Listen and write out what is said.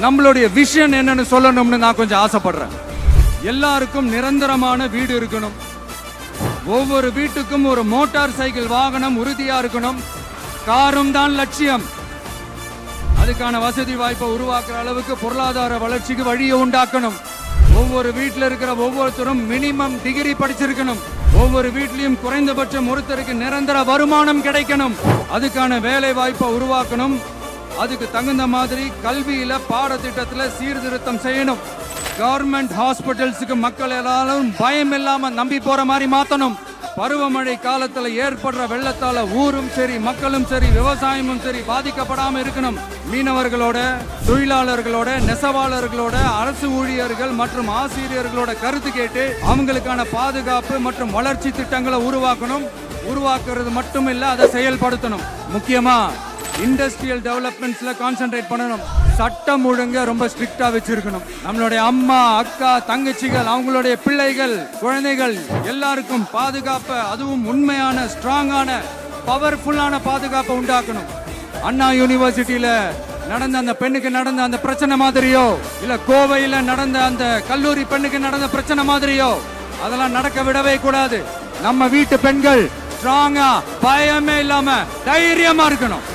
நம்மளுடைய விஷன் என்னன்னு சொல்லணும்னு நான் கொஞ்சம் ஆசைப்படுறேன். எல்லாருக்கும் நிரந்தரமான வீடு இருக்கணும். ஒவ்வொரு வீட்டுக்கும் ஒரு மோட்டார் சைக்கிள் வாகனம் உறுதியா இருக்கணும். காரும் தான் லட்சியம். அதுக்கான வசதி வாய்ப்பை உருவாக்குற அளவுக்கு பொருளாதார வளர்ச்சிக்கு வழியை உண்டாக்கணும். ஒவ்வொரு வீட்டில் இருக்கிற ஒவ்வொருத்தரும் மினிமம் டிகிரி படிச்சிருக்கணும். ஒவ்வொரு வீட்லயும் குறைந்தபட்சம் ஒருத்தருக்கு நிரந்தர வருமானம் கிடைக்கணும். அதுக்கான வேலை வாய்ப்பை உருவாக்கணும். அதுக்கு தகுந்த மாதிரி கல்வியில பாடத்திட்டத்துல சீர்திருத்தம் செய்யணும். கவர்மெண்ட் ஹாஸ்பிட்டல்ஸுக்கு மக்கள் எல்லாரும் பயம் இல்லாம நம்பி போற மாதிரி மாத்தணும். பருவமழை காலத்துல ஏற்படுற வெள்ளத்தால ஊரும் சரி மக்களும் சரி விவசாயமும் சரி பாதிக்கப்படாம இருக்கணும். மீனவர்களோட, தொழிலாளர்களோட, நெசவாளர்களோட, அரசு ஊழியர்கள் மற்றும் ஆசிரியர்களோட கருத்து கேட்டு அவங்களுக்கான பாதுகாப்பு மற்றும் வளர்ச்சி திட்டங்களை உருவாக்கணும். உருவாக்குறது மட்டும் இல்ல, அதை செயல்படுத்தணும். முக்கியமா இண்டஸ்ட்ரியல் டெவலப்மெண்ட்ஸ்ல கான்சென்ட்ரேட் பண்ணணும். சட்டம் ஒழுங்க ரொம்ப ஸ்ட்ரிக்டா வச்சிருக்கணும். நம்மளுடைய அம்மா, அக்கா, தங்கச்சிகள், அவங்களுடைய பிள்ளைகள், குழந்தைகள் எல்லாருக்கும் பாதுகாப்பு, அதுவும் உண்மையான ஸ்ட்ராங்கான பவர்ஃபுல்லான பாதுகாப்பை உண்டாக்கணும். அண்ணா யூனிவர்சிட்டியில நடந்த அந்த பெண்ணுக்கு நடந்த அந்த பிரச்சனை மாதிரியோ, இல்ல கோவையில நடந்த அந்த கல்லூரி பெண்ணுக்கு நடந்த பிரச்சனை மாதிரியோ அதெல்லாம் நடக்க விடவே கூடாது. நம்ம வீட்டு பெண்கள் ஸ்ட்ராங்கா, பயமே இல்லாம தைரியமா இருக்கணும்.